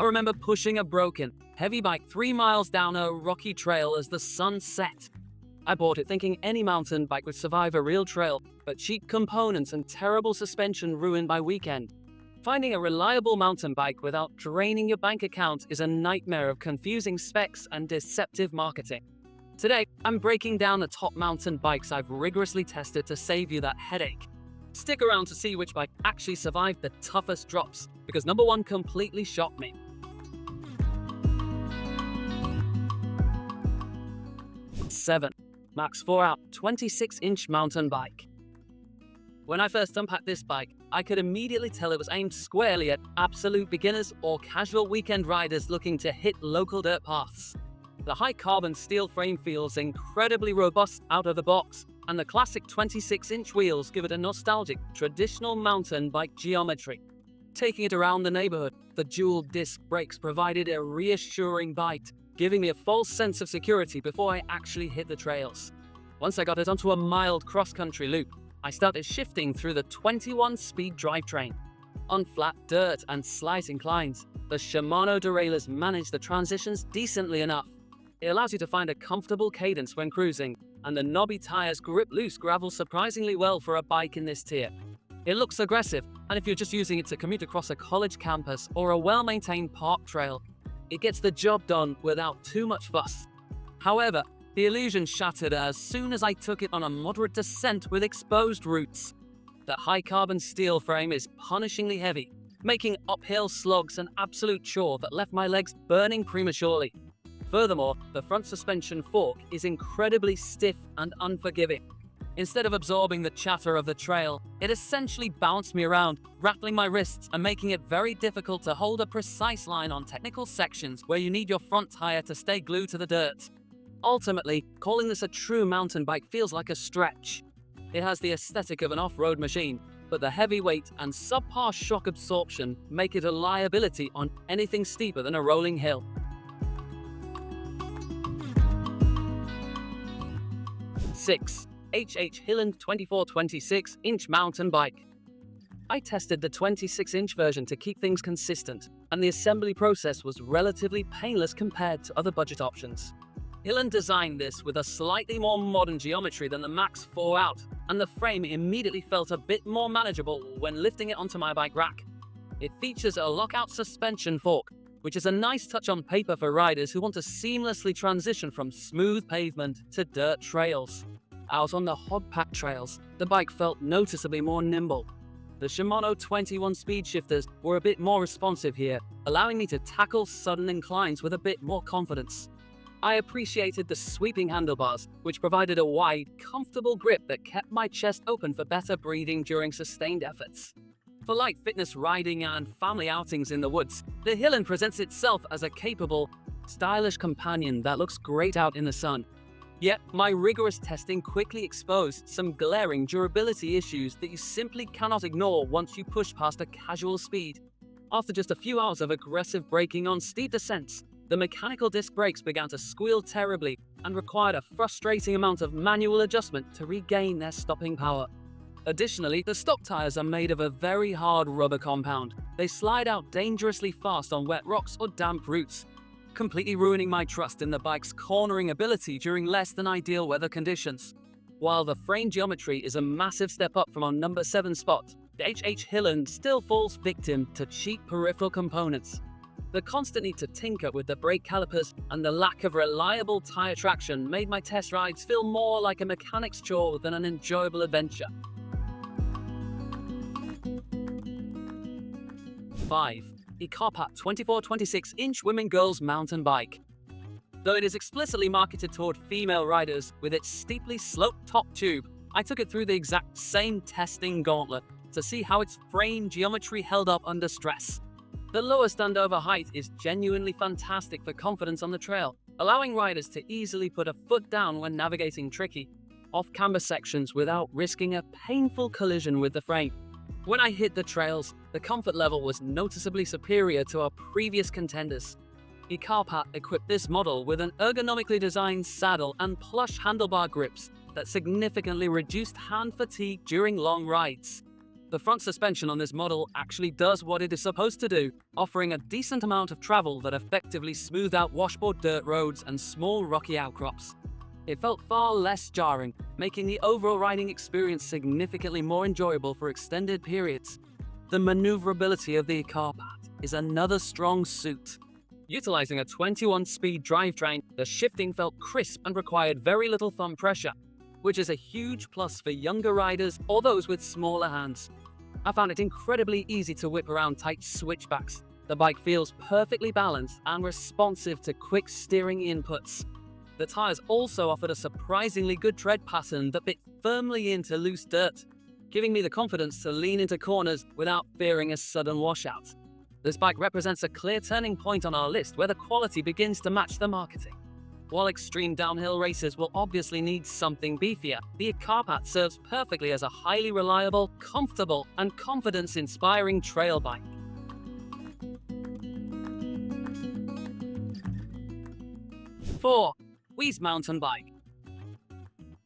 I remember pushing a broken, heavy bike 3 miles down a rocky trail as the sun set. I bought it thinking any mountain bike would survive a real trail, but cheap components and terrible suspension ruined my weekend. Finding a reliable mountain bike without draining your bank account is a nightmare of confusing specs and deceptive marketing. Today, I'm breaking down the top mountain bikes I've rigorously tested to save you that headache. Stick around to see which bike actually survived the toughest drops, because number 1 completely shocked me. Seven, Max 4-Out 26-inch mountain bike. When I first unpacked this bike, I could immediately tell it was aimed squarely at absolute beginners or casual weekend riders looking to hit local dirt paths. The high carbon steel frame feels incredibly robust out of the box, and the classic 26-inch wheels give it a nostalgic, traditional mountain bike geometry. Taking it around the neighborhood, the dual disc brakes provided a reassuring bite, giving me a false sense of security before I actually hit the trails. Once I got it onto a mild cross-country loop, I started shifting through the 21-speed drivetrain. On flat dirt and slight inclines, the Shimano derailleurs manage the transitions decently enough. It allows you to find a comfortable cadence when cruising, and the knobby tires grip loose gravel surprisingly well for a bike in this tier. It looks aggressive, and if you're just using it to commute across a college campus or a well-maintained park trail, it gets the job done without too much fuss. However, the illusion shattered as soon as I took it on a moderate descent with exposed roots. The high-carbon steel frame is punishingly heavy, making uphill slogs an absolute chore that left my legs burning prematurely. Furthermore, the front suspension fork is incredibly stiff and unforgiving. Instead of absorbing the chatter of the trail, it essentially bounced me around, rattling my wrists and making it very difficult to hold a precise line on technical sections where you need your front tire to stay glued to the dirt. Ultimately, calling this a true mountain bike feels like a stretch. It has the aesthetic of an off-road machine, but the heavy weight and subpar shock absorption make it a liability on anything steeper than a rolling hill. 6. HILAND 24-26-inch mountain bike. I tested the 26-inch version to keep things consistent, and the assembly process was relatively painless compared to other budget options. HILAND designed this with a slightly more modern geometry than the Max 4-Out, and the frame immediately felt a bit more manageable when lifting it onto my bike rack. It features a lockout suspension fork, which is a nice touch on paper for riders who want to seamlessly transition from smooth pavement to dirt trails. Out on the hog-packed trails, the bike felt noticeably more nimble. The Shimano 21 speed shifters were a bit more responsive here, allowing me to tackle sudden inclines with a bit more confidence. I appreciated the sweeping handlebars, which provided a wide, comfortable grip that kept my chest open for better breathing during sustained efforts. For light fitness riding and family outings in the woods, the HILAND presents itself as a capable, stylish companion that looks great out in the sun. Yet, my rigorous testing quickly exposed some glaring durability issues that you simply cannot ignore once you push past a casual speed. After just a few hours of aggressive braking on steep descents, the mechanical disc brakes began to squeal terribly and required a frustrating amount of manual adjustment to regain their stopping power. Additionally, the stock tires are made of a very hard rubber compound. They slide out dangerously fast on wet rocks or damp routes, completely ruining my trust in the bike's cornering ability during less than ideal weather conditions. While the frame geometry is a massive step up from our number 7 spot, the HILAND still falls victim to cheap peripheral components. The constant need to tinker with the brake calipers and the lack of reliable tire traction made my test rides feel more like a mechanic's chore than an enjoyable adventure. 5. Ecarpat 24-26-inch women-girls mountain bike. Though it is explicitly marketed toward female riders with its steeply sloped top tube, I took it through the exact same testing gauntlet to see how its frame geometry held up under stress. The lower standover height is genuinely fantastic for confidence on the trail, allowing riders to easily put a foot down when navigating tricky, off-camber sections without risking a painful collision with the frame. When I hit the trails, the comfort level was noticeably superior to our previous contenders. Ecarpat equipped this model with an ergonomically designed saddle and plush handlebar grips that significantly reduced hand fatigue during long rides. The front suspension on this model actually does what it is supposed to do, offering a decent amount of travel that effectively smoothed out washboard dirt roads and small rocky outcrops. It felt far less jarring, making the overall riding experience significantly more enjoyable for extended periods. The maneuverability of the Ecarpat is another strong suit. Utilizing a 21-speed drivetrain, the shifting felt crisp and required very little thumb pressure, which is a huge plus for younger riders or those with smaller hands. I found it incredibly easy to whip around tight switchbacks. The bike feels perfectly balanced and responsive to quick steering inputs. The tires also offered a surprisingly good tread pattern that bit firmly into loose dirt, giving me the confidence to lean into corners without fearing a sudden washout. This bike represents a clear turning point on our list where the quality begins to match the marketing. While extreme downhill races will obviously need something beefier, the Ecarpat serves perfectly as a highly reliable, comfortable, and confidence-inspiring trail bike. Four, WEIZE mountain bike.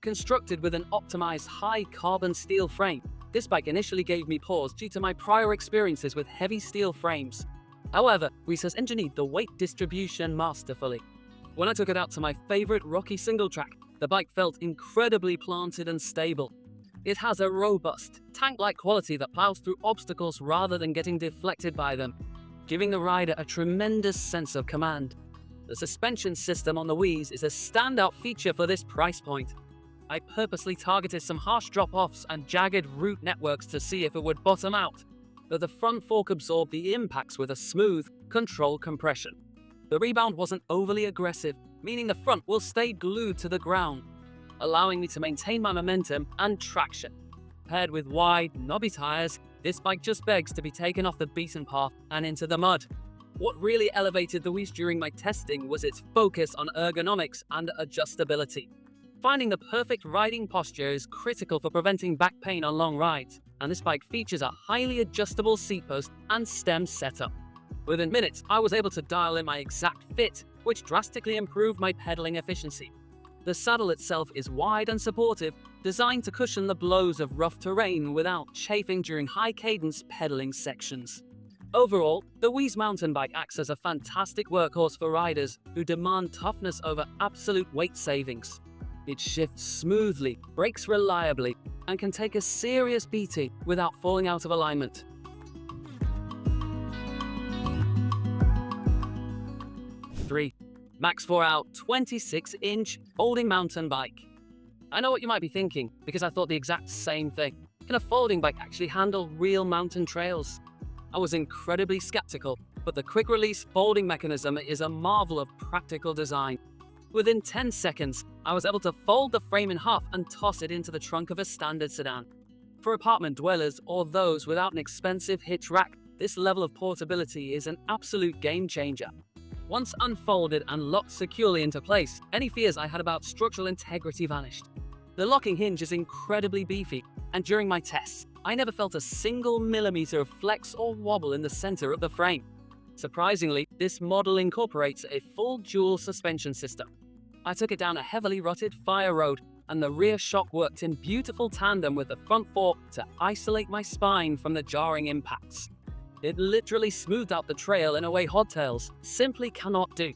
Constructed with an optimized high-carbon steel frame, this bike initially gave me pause due to my prior experiences with heavy steel frames. However, WEIZE has engineered the weight distribution masterfully. When I took it out to my favorite rocky single track, the bike felt incredibly planted and stable. It has a robust, tank-like quality that plows through obstacles rather than getting deflected by them, giving the rider a tremendous sense of command. The suspension system on the WEIZE is a standout feature for this price point. I purposely targeted some harsh drop-offs and jagged root networks to see if it would bottom out, but the front fork absorbed the impacts with a smooth, controlled compression. The rebound wasn't overly aggressive, meaning the front will stay glued to the ground, allowing me to maintain my momentum and traction. Paired with wide, knobby tires, this bike just begs to be taken off the beaten path and into the mud. What really elevated the WEIZE during my testing was its focus on ergonomics and adjustability. Finding the perfect riding posture is critical for preventing back pain on long rides, and this bike features a highly adjustable seat post and stem setup. Within minutes, I was able to dial in my exact fit, which drastically improved my pedaling efficiency. The saddle itself is wide and supportive, designed to cushion the blows of rough terrain without chafing during high-cadence pedaling sections. Overall, the WEIZE mountain bike acts as a fantastic workhorse for riders who demand toughness over absolute weight savings. It shifts smoothly, brakes reliably, and can take a serious beating without falling out of alignment. 3. Max 4-Out 26-inch folding mountain bike. I know what you might be thinking, because I thought the exact same thing. Can a folding bike actually handle real mountain trails? I was incredibly skeptical, but the quick-release folding mechanism is a marvel of practical design. Within 10 seconds, I was able to fold the frame in half and toss it into the trunk of a standard sedan. For apartment dwellers or those without an expensive hitch rack, this level of portability is an absolute game changer. Once unfolded and locked securely into place, any fears I had about structural integrity vanished. The locking hinge is incredibly beefy, and during my tests, I never felt a single millimeter of flex or wobble in the center of the frame. Surprisingly, this model incorporates a full dual suspension system. I took it down a heavily rutted fire road, and the rear shock worked in beautiful tandem with the front fork to isolate my spine from the jarring impacts. It literally smoothed out the trail in a way hardtails simply cannot do.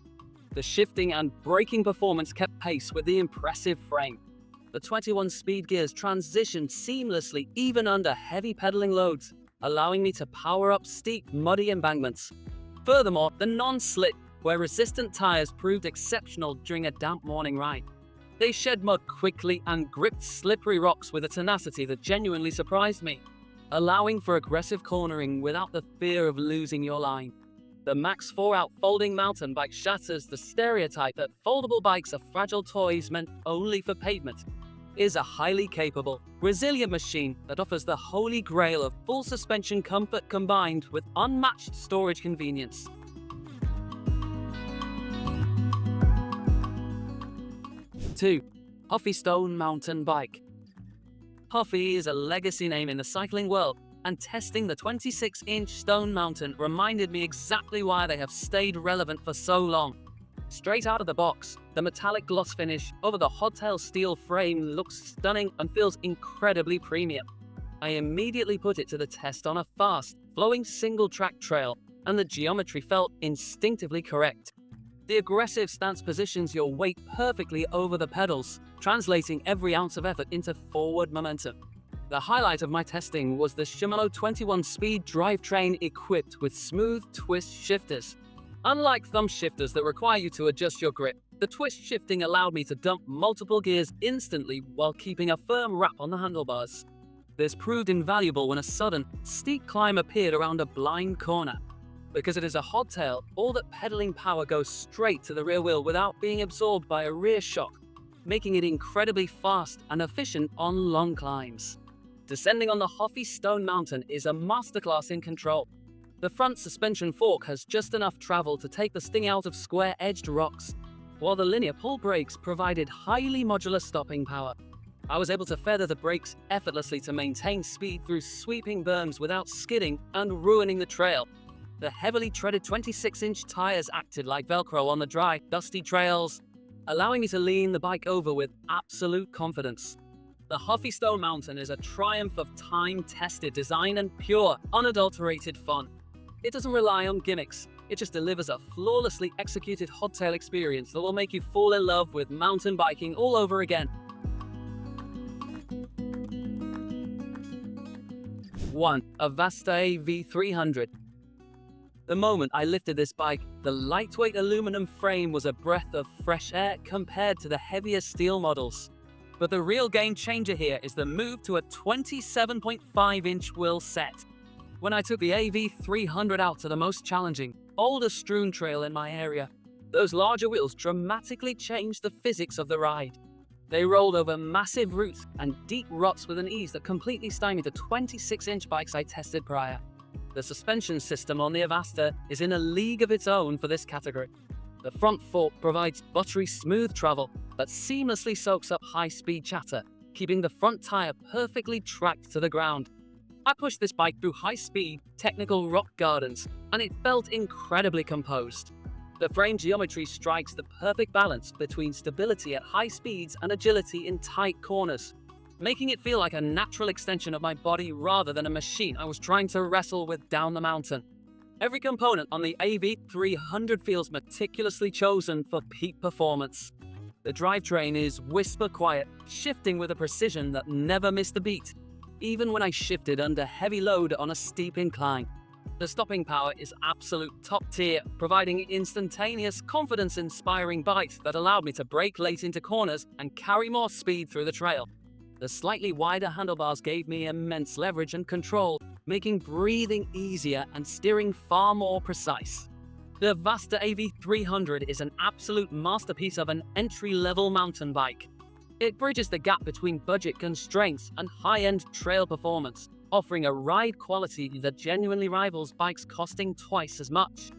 The shifting and braking performance kept pace with the impressive frame. The 21 speed gears transitioned seamlessly even under heavy pedaling loads, allowing me to power up steep, muddy embankments. Furthermore, the non-slip, wear-resistant tires proved exceptional during a damp morning ride. They shed mud quickly and gripped slippery rocks with a tenacity that genuinely surprised me, allowing for aggressive cornering without the fear of losing your line. The Max 4-Out folding mountain bike shatters the stereotype that foldable bikes are fragile toys meant only for pavement. It is a highly capable, resilient machine that offers the holy grail of full suspension comfort combined with unmatched storage convenience. 2. Huffy Stone mountain bike. Huffy is a legacy name in the cycling world, and testing the 26-inch Stone Mountain reminded me exactly why they have stayed relevant for so long. Straight out of the box, the metallic gloss finish over the hardtail steel frame looks stunning and feels incredibly premium. I immediately put it to the test on a fast, flowing single-track trail, and the geometry felt instinctively correct. The aggressive stance positions your weight perfectly over the pedals, translating every ounce of effort into forward momentum. The highlight of my testing was the Shimano 21-speed drivetrain equipped with smooth twist shifters. Unlike thumb shifters that require you to adjust your grip, the twist shifting allowed me to dump multiple gears instantly while keeping a firm wrap on the handlebars. This proved invaluable when a sudden, steep climb appeared around a blind corner. Because it is a hardtail, all that pedaling power goes straight to the rear wheel without being absorbed by a rear shock, making it incredibly fast and efficient on long climbs. Descending on the Huffy stone mountain is a masterclass in control. The front suspension fork has just enough travel to take the sting out of square-edged rocks, while the linear pull brakes provided highly modular stopping power. I was able to feather the brakes effortlessly to maintain speed through sweeping berms without skidding and ruining the trail. The heavily treaded 26-inch tires acted like Velcro on the dry, dusty trails, allowing me to lean the bike over with absolute confidence. The Huffy Stone Mountain is a triumph of time-tested design and pure, unadulterated fun. It doesn't rely on gimmicks, it just delivers a flawlessly executed hardtail experience that will make you fall in love with mountain biking all over again. 1. AVASTA AV300. The moment I lifted this bike, the lightweight aluminum frame was a breath of fresh air compared to the heavier steel models. But the real game changer here is the move to a 27.5-inch wheel set. When I took the AV300 out to the most challenging, older strewn trail in my area, those larger wheels dramatically changed the physics of the ride. They rolled over massive roots and deep ruts with an ease that completely stymied the 26-inch bikes I tested prior. The suspension system on the AVASTA is in a league of its own for this category. The front fork provides buttery smooth travel that seamlessly soaks up high-speed chatter, keeping the front tire perfectly tracked to the ground. I pushed this bike through high-speed, technical rock gardens, and it felt incredibly composed. The frame geometry strikes the perfect balance between stability at high speeds and agility in tight corners, making it feel like a natural extension of my body rather than a machine I was trying to wrestle with down the mountain. Every component on the AV300 feels meticulously chosen for peak performance. The drivetrain is whisper quiet, shifting with a precision that never missed a beat, even when I shifted under heavy load on a steep incline. The stopping power is absolute top tier, providing instantaneous, confidence-inspiring bites that allowed me to brake late into corners and carry more speed through the trail. The slightly wider handlebars gave me immense leverage and control, making breathing easier and steering far more precise. The AVASTA AV300 is an absolute masterpiece of an entry-level mountain bike. It bridges the gap between budget constraints and high-end trail performance, offering a ride quality that genuinely rivals bikes costing twice as much.